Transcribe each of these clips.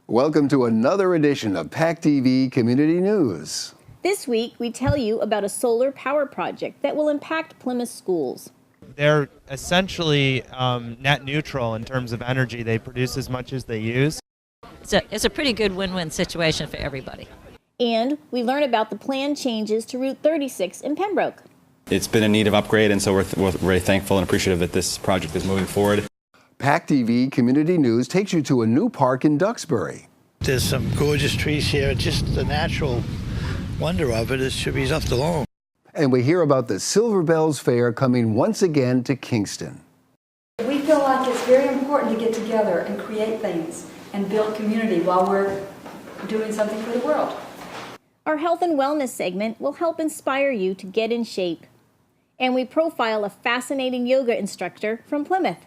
Welcome to another edition of PACTV Community News. This week, we tell you about a solar power project that will impact Plymouth schools. They're essentially net neutral in terms of energy. They produce as much as they use. It's a pretty good win-win situation for everybody. And we learn about the planned changes to Route 36 in Pembroke. It's been in need of upgrade, and so we're very thankful and appreciative that this project is moving forward. PACTV Community News takes you to a new park in Duxbury. There's some gorgeous trees here. Just the natural wonder of it should be left alone. And we hear about the Silver Bells Fair coming once again to Kingston. We feel like it's very important to get together and create things and build community while we're doing something for the world. Our health and wellness segment will help inspire you to get in shape. And we profile a fascinating yoga instructor from Plymouth.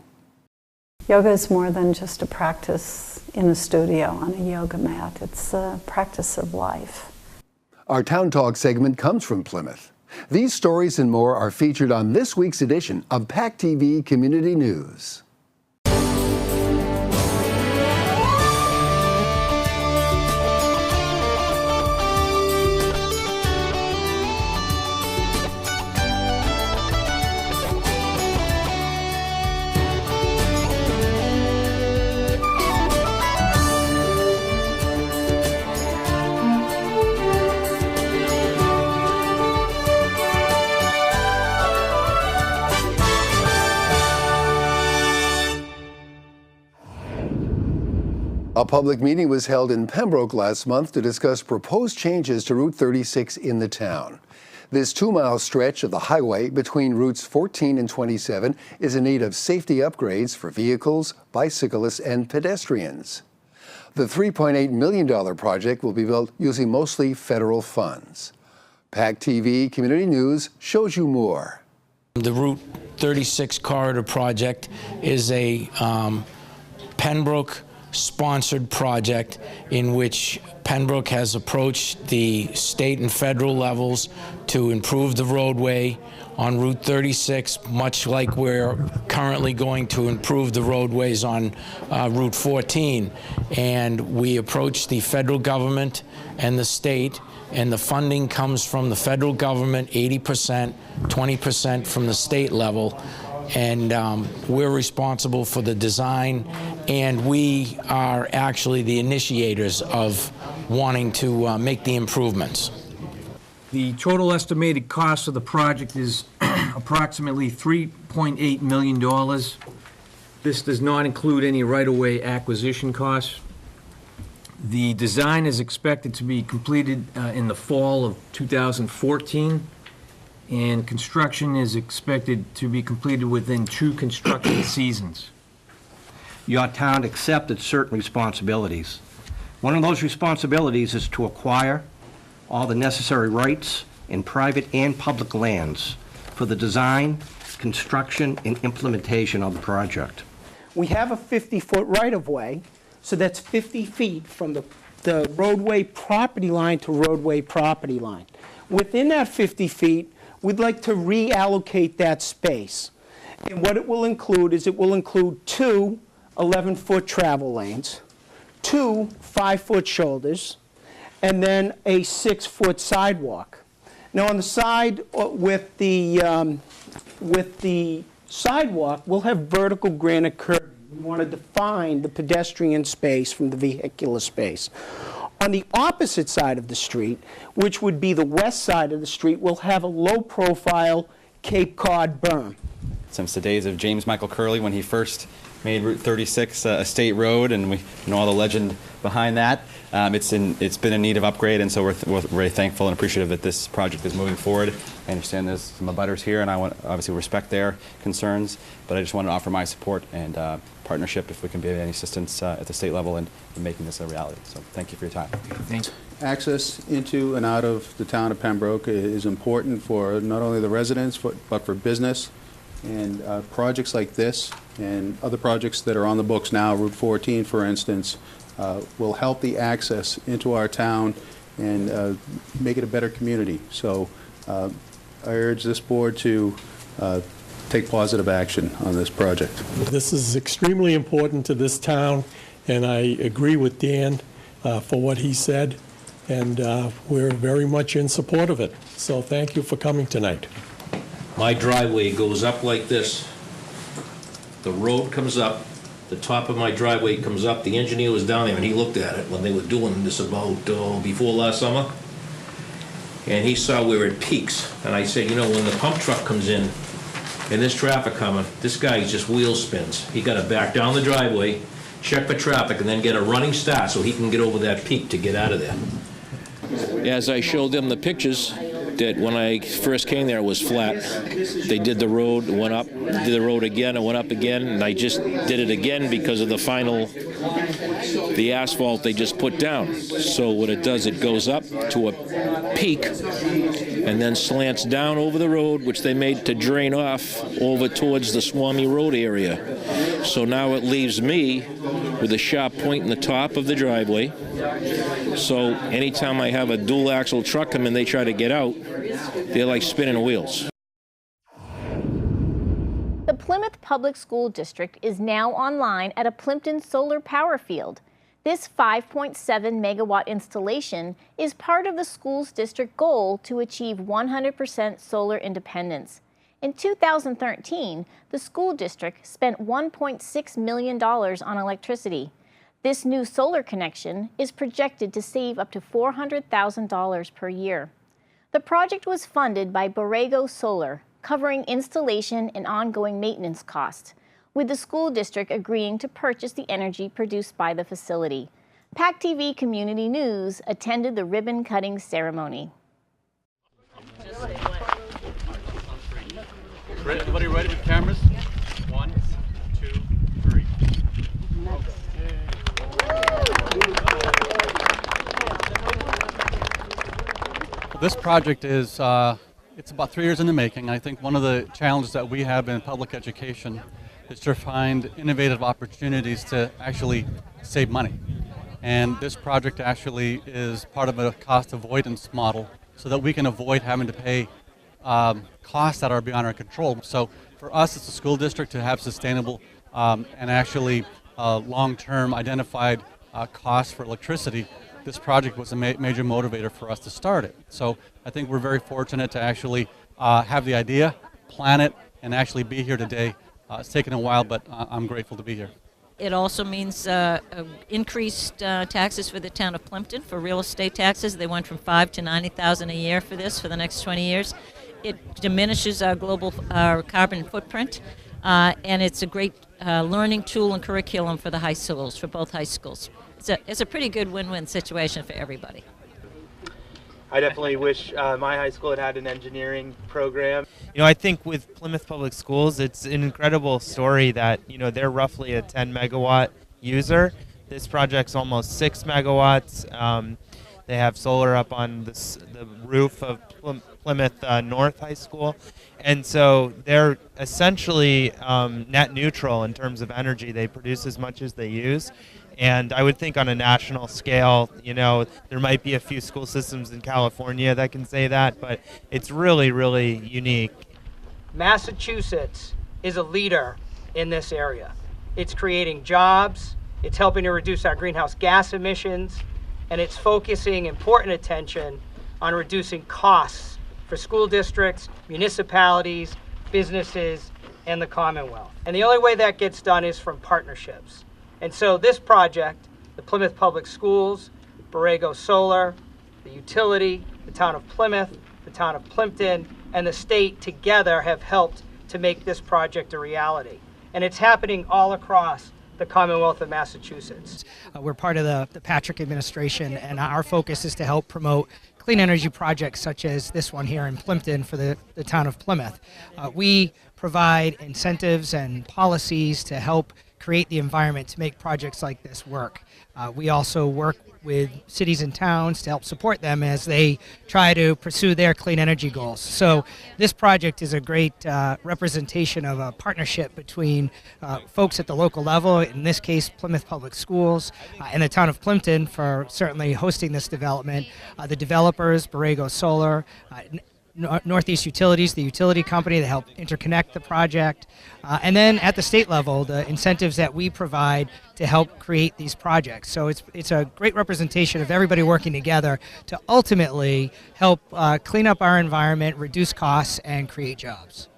Yoga is more than just a practice in a studio on a yoga mat. It's a practice of life. Our Town Talk segment comes from Plymouth. These stories and more are featured on this week's edition of PACTV Community News. A public meeting was held in Pembroke last month to discuss proposed changes to Route 36 in the town. This 2-mile stretch of the highway between routes 14 and 27 is in need of safety upgrades for vehicles, bicyclists, and pedestrians. The $3.8 million project will be built using mostly federal funds. PACTV Community News shows you more. The Route 36 corridor project is a Pembroke sponsored project in which Pembroke has approached the state and federal levels to improve the roadway on Route 36, much like we're currently going to improve the roadways on Route 14. And we approached the federal government and the state, and the funding comes from the federal government, 80%, 20% from the state level. And we're responsible for the design, and we are actually the initiators of wanting to make the improvements. The total estimated cost of the project is approximately $3.8 million. This does not include any right-of-way acquisition costs. The design is expected to be completed in the fall of 2014. And construction is expected to be completed within 2 construction seasons. Your town accepted certain responsibilities. One of those responsibilities is to acquire all the necessary rights in private and public lands for the design, construction, and implementation of the project. We have a 50-foot right-of-way, so that's 50 feet from the roadway property line to roadway property line. Within that 50 feet, we'd like to reallocate that space. And what it will include is it will include 2 11-foot travel lanes, 2 5-foot shoulders, and then a 6-foot sidewalk. Now on the side with the sidewalk, we'll have vertical granite curving. We want to define the pedestrian space from the vehicular space. On the opposite side of the street, which would be the west side of the street, we'll have a low-profile Cape Cod berm. Since the days of James Michael Curley when he first made Route 36 a state road, and we know all the legend behind that, it's been in need of upgrade, and so we're very thankful and appreciative that this project is moving forward. I understand there's some abutters here, and I want obviously respect their concerns, but I just want to offer my support and partnership if we can be of any assistance at the state level in making this a reality. So thank you for your time. Thanks. Access into and out of the town of Pembroke is important for not only the residents but for business, and projects like this and other projects that are on the books now, Route 14 for instance, will help the access into our town and make it a better community. So I urge this board to take positive action on this project. This is extremely important to this town and I agree with Dan for what he said, and we're very much in support of it. So thank you for coming tonight. My driveway goes up like this. The road comes up, the top of my driveway comes up. The engineer was down there and he looked at it when they were doing this about before last summer. And he saw where it peaks. And I said, you know, when the pump truck comes in and there's traffic coming, this guy just wheel spins. He got to back down the driveway, check for traffic, and then get a running start so he can get over that peak to get out of there. As I showed them the pictures, that when I first came there, it was flat. They did the road, went up, did the road again, and went up again, and I just did it again because of the asphalt they just put down. So what it does, it goes up to a peak and then slants down over the road, which they made to drain off over towards the Swami Road area. So now it leaves me with a sharp point in the top of the driveway. So anytime I have a dual axle truck come in, they try to get out, they're like spinning wheels. The Plymouth Public School District is now online at a Plimpton solar power field. This 5.7 megawatt installation is part of the school's district goal to achieve 100% solar independence. In 2013, the school district spent $1.6 million on electricity. This new solar connection is projected to save up to $400,000 per year. The project was funded by Borrego Solar, covering installation and ongoing maintenance costs, with the school district agreeing to purchase the energy produced by the facility. PACTV Community News attended the ribbon-cutting ceremony. Everybody ready with cameras? 1, 2, 3. This project is it's about 3 years in the making. I think one of the challenges that we have in public education is to find innovative opportunities to actually save money. And this project actually is part of a cost avoidance model so that we can avoid having to pay costs that are beyond our control. So for us as a school district to have sustainable and actually long-term identified costs for electricity, this project was a major motivator for us to start it. So I think we're very fortunate to actually have the idea, plan it, and actually be here today. It's taken a while, but I'm grateful to be here. It also means increased taxes for the town of Plimpton for real estate taxes. They went from $5,000 to $90,000 a year for this for the next 20 years. It diminishes our global carbon footprint, and it's a great learning tool and curriculum for the high schools, for both high schools. It's a pretty good win-win situation for everybody. I definitely wish my high school had an engineering program. You know, I think with Plymouth Public Schools, it's an incredible story that, you know, they're roughly a 10 megawatt user. This project's almost 6 megawatts. They have solar up on the roof of Plymouth North High School. And so they're essentially net neutral in terms of energy. They produce as much as they use. And I would think on a national scale, you know, there might be a few school systems in California that can say that, but it's really, really unique. Massachusetts is a leader in this area. It's creating jobs, it's helping to reduce our greenhouse gas emissions, and it's focusing important attention on reducing costs for school districts, municipalities, businesses, and the Commonwealth. And the only way that gets done is from partnerships. And so this project, the Plymouth Public Schools, Borrego Solar, the utility, the town of Plymouth, the town of Plimpton, and the state together have helped to make this project a reality. And it's happening all across the Commonwealth of Massachusetts. We're part of the Patrick administration, and our focus is to help promote clean energy projects such as this one here in Plimpton for the town of Plymouth. We provide incentives and policies to help create the environment to make projects like this work. We also work with cities and towns to help support them as they try to pursue their clean energy goals. So this project is a great representation of a partnership between folks at the local level, in this case Plymouth Public Schools, and the town of Plimpton for certainly hosting this development. The developers, Borrego Solar, Northeast Utilities, the utility company that helped interconnect the project. And then at the state level, the incentives that we provide to help create these projects. So it's a great representation of everybody working together to ultimately help clean up our environment, reduce costs, and create jobs.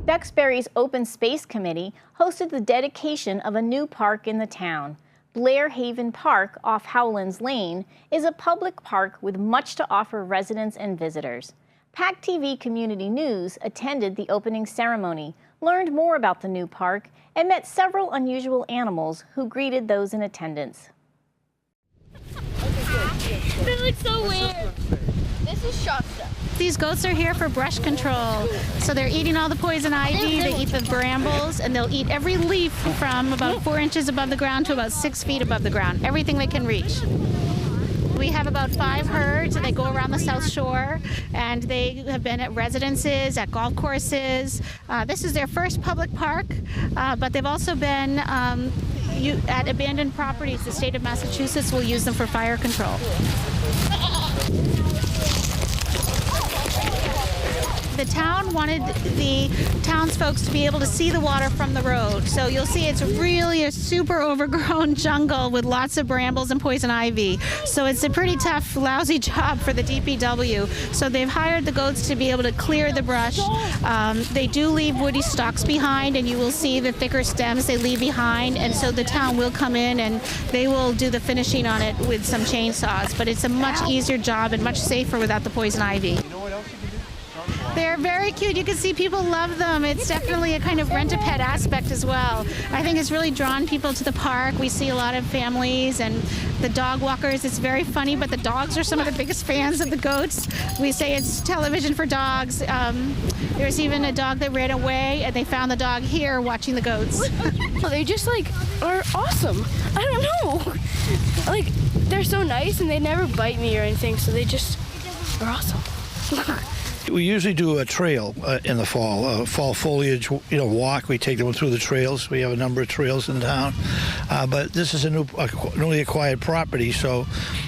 Bexbury's Open Space Committee hosted the dedication of a new park in the town. Blair Haven Park off Howlands Lane is a public park with much to offer residents and visitors. PACTV Community News attended the opening ceremony, learned more about the new park, and met several unusual animals who greeted those in attendance. They look so weird. This is Shasta. These goats are here for brush control. So they're eating all the poison ivy, they eat the brambles, and they'll eat every leaf from about 4 inches above the ground to about 6 feet above the ground, everything they can reach. We have about 5 herds, and they go around the South Shore, and they have been at residences, at golf courses. This is their first public park, but they've also been at abandoned properties. The state of Massachusetts will use them for fire control. The town wanted the townsfolk to be able to see the water from the road. So you'll see it's really a super overgrown jungle with lots of brambles and poison ivy. So it's a pretty tough, lousy job for the DPW. So they've hired the goats to be able to clear the brush. They do leave woody stalks behind, and you will see the thicker stems they leave behind. And so the town will come in and they will do the finishing on it with some chainsaws. But it's a much easier job and much safer without the poison ivy. They're very cute. You can see people love them. It's definitely a kind of rent-a-pet aspect as well. I think it's really drawn people to the park. We see a lot of families and the dog walkers. It's very funny, but the dogs are some of the biggest fans of the goats. We say it's television for dogs. There's even a dog that ran away, and they found the dog here watching the goats. Well, they just are awesome. I don't know. They're so nice, and they never bite me or anything, so they just are awesome. We usually do a trail in the fall, fall foliage, walk. We take them through the trails. We have a number of trails in town. But this is a newly acquired property, so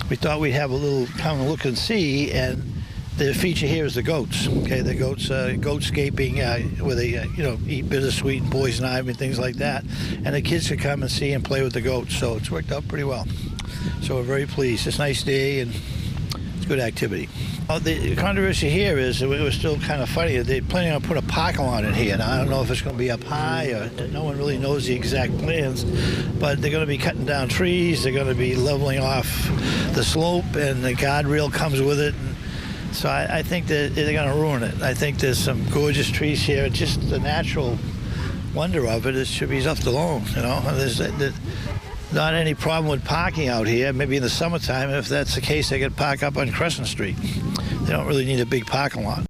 we thought we'd have a little come and look and see. And the feature here is the goats. Okay, the goats, goatscaping, where they, eat bittersweet and poison ivy and things like that. And the kids could come and see and play with the goats. So it's worked out pretty well. So we're very pleased. It's a nice day and it's good activity. The controversy here is it was still kind of funny. They're planning on putting a parking lot in here. Now, I don't know if it's going to be up high or no one really knows the exact plans, but they're going to be cutting down trees. They're going to be leveling off the slope, and the guardrail comes with it. And so I think that they're going to ruin it. I think there's some gorgeous trees here. Just the natural wonder of it should be left alone. There's not any problem with parking out here. Maybe in the summertime, if that's the case, they could park up on Crescent Street. They don't really need a big parking lot.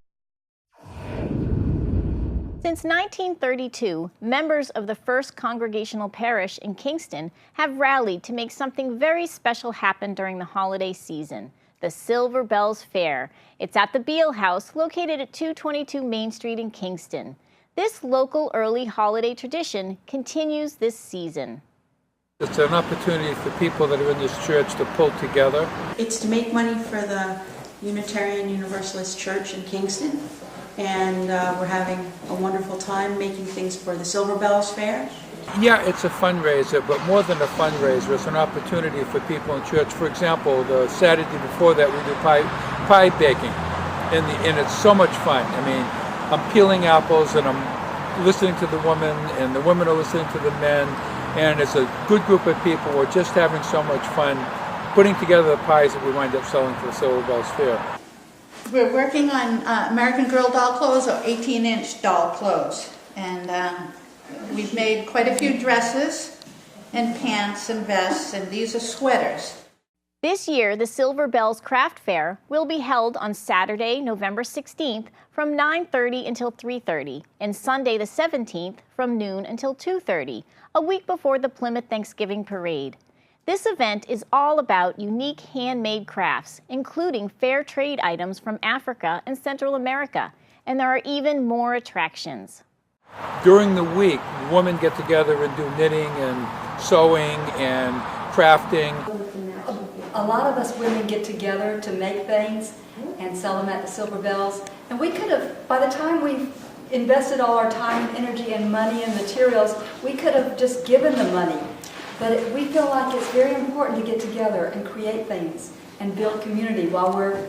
Since 1932, members of the First Congregational Parish in Kingston have rallied to make something very special happen during the holiday season, the Silver Bells Fair. It's at the Beale House, located at 222 Main Street in Kingston. This local early holiday tradition continues this season. It's an opportunity for people that are in this church to pull together. It's to make money for the Unitarian Universalist Church in Kingston, and we're having a wonderful time making things for the Silver Bells Fair. Yeah, it's a fundraiser, but more than a fundraiser, it's an opportunity for people in church. For example, the Saturday before that, we do pie baking, and it's so much fun. I mean, I'm peeling apples, and I'm listening to the women, and the women are listening to the men. And it's a good group of people. We're just having so much fun putting together the pies that we wind up selling for the Silver Bells Fair. We're working on American Girl doll clothes, or 18-inch doll clothes. And we've made quite a few dresses and pants and vests, and these are sweaters. This year, the Silver Bells Craft Fair will be held on Saturday, November 16th from 9:30 until 3:30, and Sunday the 17th from noon until 2:30, a week before the Plymouth Thanksgiving Parade. This event is all about unique handmade crafts, including fair trade items from Africa and Central America, and there are even more attractions. During the week, women get together and do knitting and sewing and crafting. a lot of us women get together to make things and sell them at the Silver Bells. And we could have, by the time we've invested all our time and energy and money and materials, we could have just given the money. But we feel like it's very important to get together and create things and build community while we're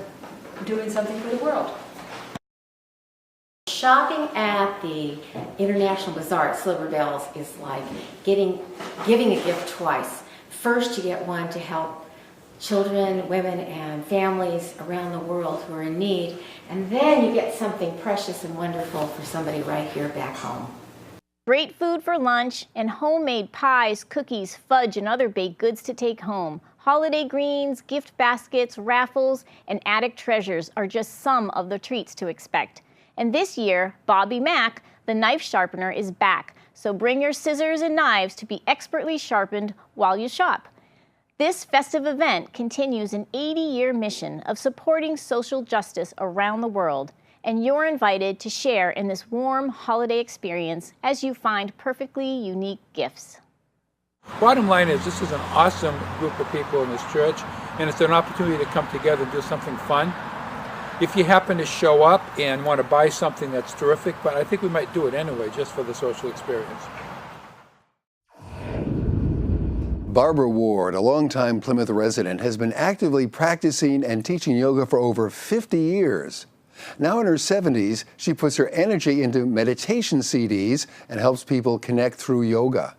doing something for the world. Shopping at the International Bazaar at Silver Bells is like giving a gift twice. First, you get one to help children, women, and families around the world who are in need, and then you get something precious and wonderful for somebody right here back home. Great food for lunch and homemade pies, cookies, fudge, and other baked goods to take home. Holiday greens, gift baskets, raffles, and attic treasures are just some of the treats to expect. And this year, Bobby Mack, the knife sharpener, is back. So bring your scissors and knives to be expertly sharpened while you shop. This festive event continues an 80-year mission of supporting social justice around the world. And you're invited to share in this warm holiday experience as you find perfectly unique gifts. Bottom line is, this is an awesome group of people in this church, and it's an opportunity to come together and do something fun. If you happen to show up and want to buy something, that's terrific, but I think we might do it anyway, just for the social experience. Barbara Ward, a longtime Plymouth resident, has been actively practicing and teaching yoga for over 50 years. Now in her 70s, she puts her energy into meditation CDs and helps people connect through yoga.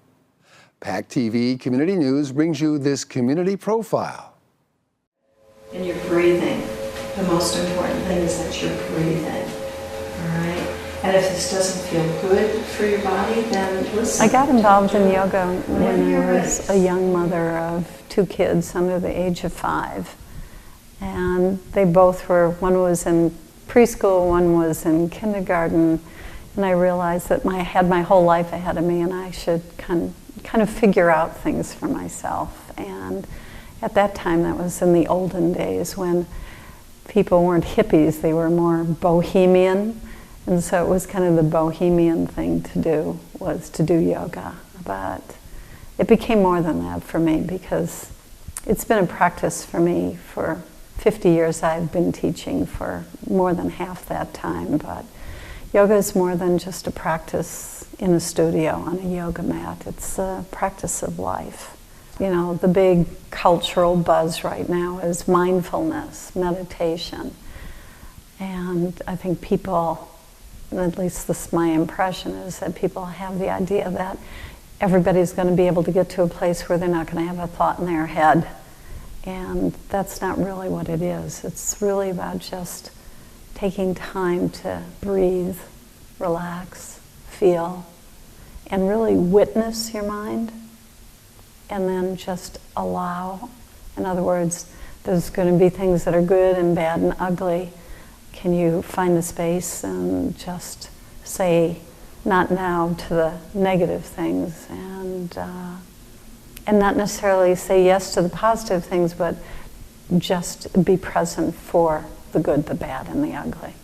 PACTV Community News brings you this community profile. And you're breathing. The most important thing is that you're breathing. All right? And if this doesn't feel good for your body, then listen. I got involved in yoga when I was a young mother of 2 kids under the age of 5. And they both were, one was in preschool, one was in kindergarten. And I realized that I had my whole life ahead of me and I should kind of figure out things for myself. And at that time, that was in the olden days when people weren't hippies, they were more bohemian. And so it was kind of the bohemian thing to do, was to do yoga. But it became more than that for me because it's been a practice for me for 50 years. I've been teaching for more than half that time. But yoga is more than just a practice in a studio on a yoga mat. It's a practice of life. You know, the big cultural buzz right now is mindfulness, meditation. And I think people, at least this is my impression, is that people have the idea that everybody's going to be able to get to a place where they're not going to have a thought in their head. And that's not really what it is. It's really about just taking time to breathe, relax, feel, and really witness your mind. And then just allow. In other words, there's going to be things that are good and bad and ugly. Can you find the space and just say not now to the negative things and not necessarily say yes to the positive things, but just be present for the good, the bad, and the ugly.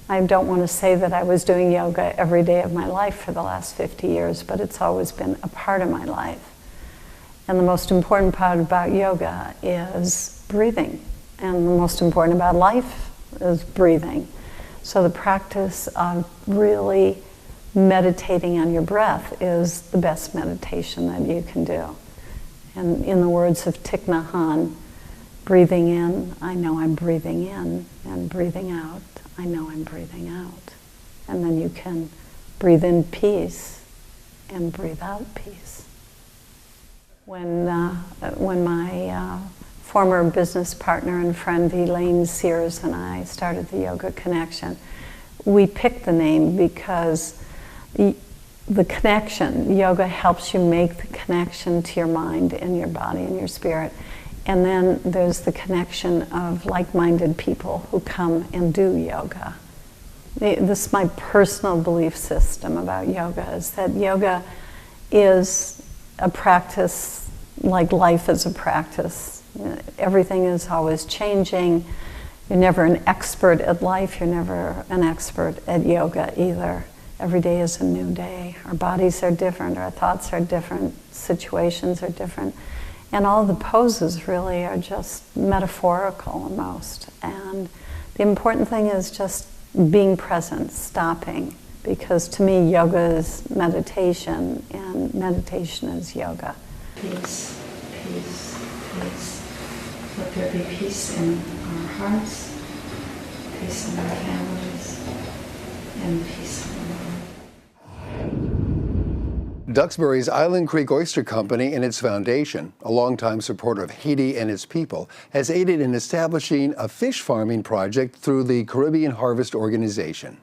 I don't want to say that I was doing yoga every day of my life for the last 50 years, but it's always been a part of my life. And the most important part about yoga is breathing. And the most important about life is breathing. So the practice of really meditating on your breath is the best meditation that you can do. And in the words of Thich Nhat Hanh, breathing in, I know I'm breathing in, and breathing out, I know I'm breathing out. And then you can breathe in peace and breathe out peace. When my former business partner and friend Elaine Sears and I started the Yoga Connection, we picked the name because the connection, yoga helps you make the connection to your mind and your body and your spirit. And then there's the connection of like-minded people who come and do yoga. This is my personal belief system about yoga, is that yoga is a practice like life is a practice. Everything is always changing. You're never an expert at life. You're never an expert at yoga either. Every day is a new day. Our bodies are different. Our thoughts are different. Situations are different. And all the poses really are just metaphorical almost. And the important thing is just being present, stopping. Because to me, yoga is meditation, and meditation is yoga. Peace, peace, peace. Let there be peace in our hearts, peace in our families, and peace in the world. Duxbury's Island Creek Oyster Company and its foundation, a longtime supporter of Haiti and its people, has aided in establishing a fish farming project through the Caribbean Harvest Organization.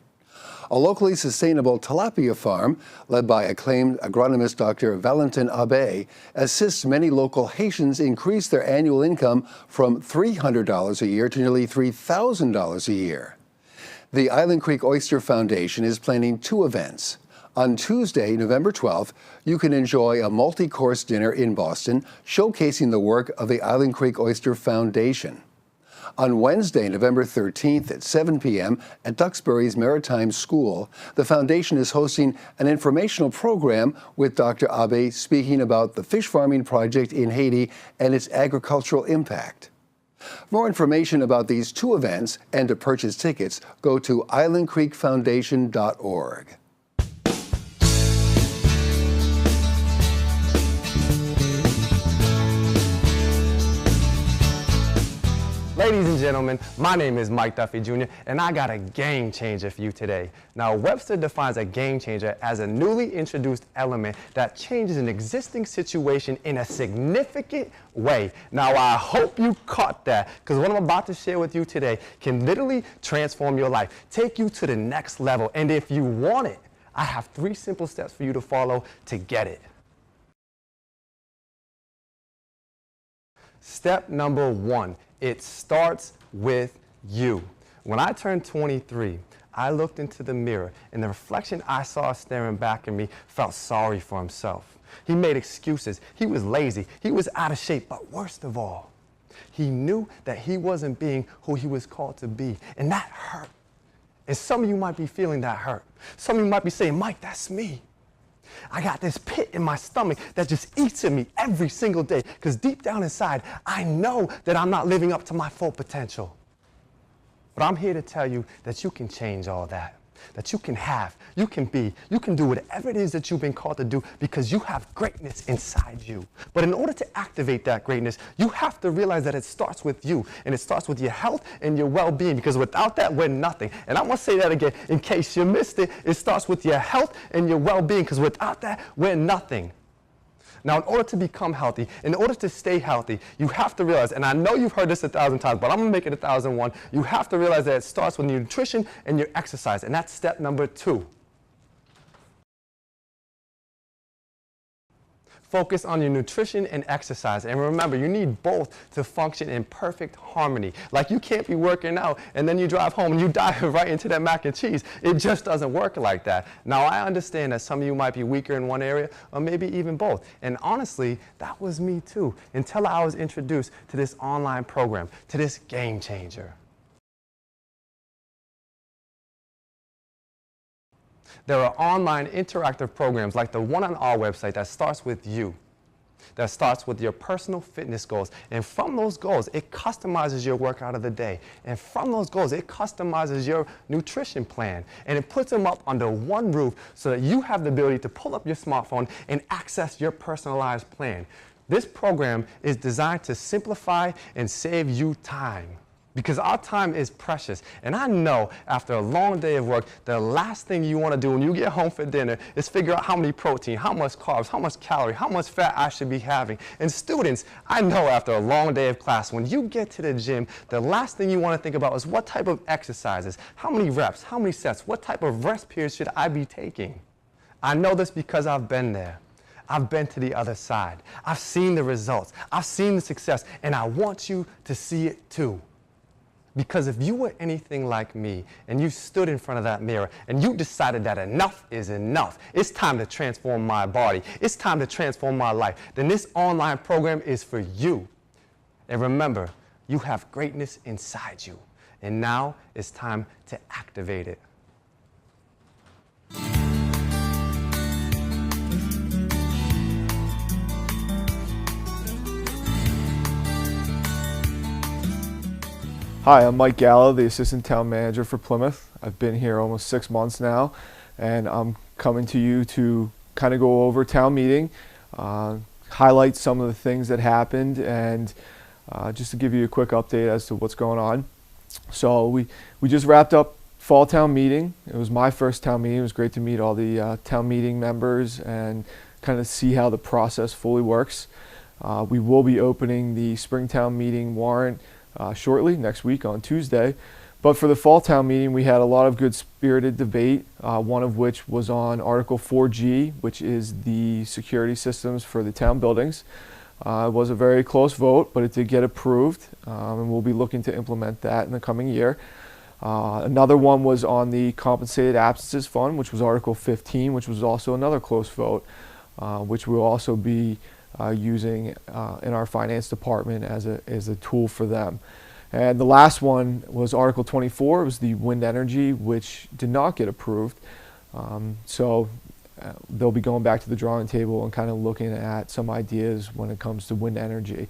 A locally sustainable tilapia farm, led by acclaimed agronomist Dr. Valentin Abe, assists many local Haitians increase their annual income from $300 a year to nearly $3,000 a year. The Island Creek Oyster Foundation is planning 2 events. On Tuesday, November 12th, you can enjoy a multi-course dinner in Boston showcasing the work of the Island Creek Oyster Foundation. On Wednesday, November 13th at 7 p.m. at Duxbury's Maritime School, the foundation is hosting an informational program with Dr. Abe speaking about the fish farming project in Haiti and its agricultural impact. More information about these 2 events and to purchase tickets, go to islandcreekfoundation.org. Ladies and gentlemen, my name is Mike Duffy Jr., and I got a game changer for you today. Now, Webster defines a game changer as a newly introduced element that changes an existing situation in a significant way. Now, I hope you caught that, because what I'm about to share with you today can literally transform your life, take you to the next level. And if you want it, I have 3 simple steps for you to follow to get it. Step number 1. It starts with you. When I turned 23, I looked into the mirror, and the reflection I saw staring back at me felt sorry for himself. He made excuses. He was lazy. He was out of shape. But worst of all, he knew that he wasn't being who he was called to be, and that hurt. And some of you might be feeling that hurt. Some of you might be saying, Mike, that's me. I got this pit in my stomach that just eats at me every single day, because deep down inside, I know that I'm not living up to my full potential. But I'm here to tell you that you can change all that you can have, you can be, you can do whatever it is that you've been called to do, because you have greatness inside you. But in order to activate that greatness, you have to realize that it starts with you, and it starts with your health and your well-being, because without that, we're nothing. And I'm going to say that again in case you missed it. It starts with your health and your well-being, because without that, we're nothing. Now, in order to become healthy, in order to stay healthy, you have to realize, and I know you've heard this 1,000 times, but I'm going to make it 1,001. You have to realize that it starts with your nutrition and your exercise, and that's step number 2. Focus on your nutrition and exercise. And remember, you need both to function in perfect harmony. Like, you can't be working out and then you drive home and you dive right into that mac and cheese. It just doesn't work like that. Now, I understand that some of you might be weaker in one area, or maybe even both. And honestly, that was me too, until I was introduced to this online program, to this game changer. There are online interactive programs like the one on our website that starts with you, that starts with your personal fitness goals. And from those goals, it customizes your workout of the day. And from those goals, it customizes your nutrition plan. And it puts them up under one roof so that you have the ability to pull up your smartphone and access your personalized plan. This program is designed to simplify and save you time, because our time is precious. And I know after a long day of work, the last thing you want to do when you get home for dinner is figure out how many protein, how much carbs, how much calorie, how much fat I should be having. And students, I know after a long day of class, when you get to the gym, the last thing you want to think about is what type of exercises, how many reps, how many sets, what type of rest periods should I be taking? I know this because I've been there. I've been to the other side. I've seen the results. I've seen the success, and I want you to see it too. Because if you were anything like me and you stood in front of that mirror and you decided that enough is enough, it's time to transform my body, it's time to transform my life, then this online program is for you. And remember, you have greatness inside you. And now it's time to activate it. Hi, I'm Mike Gallo, the Assistant Town Manager for Plymouth. I've been here almost 6 months now, and I'm coming to you to kind of go over town meeting, highlight some of the things that happened, and just to give you a quick update as to what's going on. So we just wrapped up fall town meeting. It was my first town meeting. It was great to meet all the town meeting members and kind of see how the process fully works. We will be opening the spring town meeting warrant shortly, next week on Tuesday. But for the fall town meeting, we had a lot of good spirited debate, one of which was on Article 4G, which is the security systems for the town buildings. It was a very close vote, but it did get approved, and we'll be looking to implement that in the coming year. Another one was on the compensated absences fund, which was Article 15, which was also another close vote, which we'll also be using in our finance department as a tool for them. And the last one was Article 24. It was the wind energy, which did not get approved. So they'll be going back to the drawing table and kind of looking at some ideas when it comes to wind energy.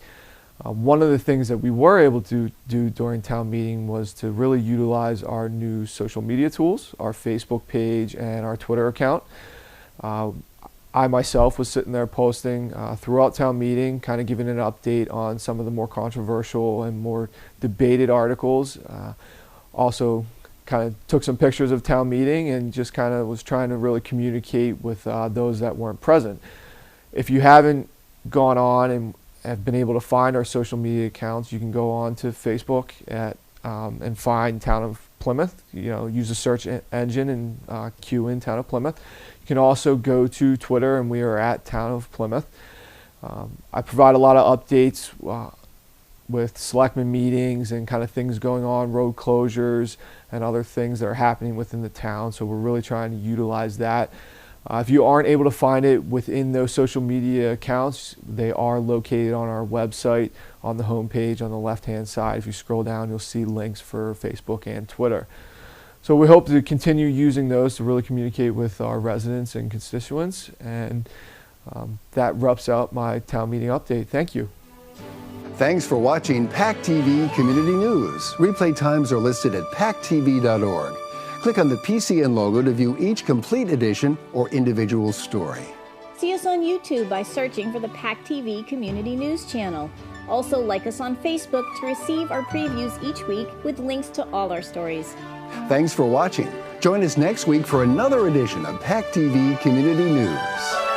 One of the things that we were able to do during town meeting was to really utilize our new social media tools, our Facebook page and our Twitter account. I myself was sitting there posting throughout town meeting, kind of giving an update on some of the more controversial and more debated articles. Also kind of took some pictures of town meeting and just kind of was trying to really communicate with those that weren't present. If you haven't gone on and have been able to find our social media accounts, you can go on to Facebook and find Town of Plymouth. Use the search engine and cue in Town of Plymouth. You can also go to Twitter, and we are at Town of Plymouth. I provide a lot of updates with selectmen meetings and kind of things going on, road closures and other things that are happening within the town. So we're really trying to utilize that. If you aren't able to find it within those social media accounts, they are located on our website on the homepage on the left-hand side. If you scroll down, you'll see links for Facebook and Twitter. So we hope to continue using those to really communicate with our residents and constituents. And that wraps up my town meeting update. Thank you. Thanks for watching PACTV Community News. Replay times are listed at pactv.org. Click on the PCN logo to view each complete edition or individual story. See us on YouTube by searching for the PACTV Community News channel. Also like us on Facebook to receive our previews each week with links to all our stories. Thanks for watching. Join us next week for another edition of PACTV Community News.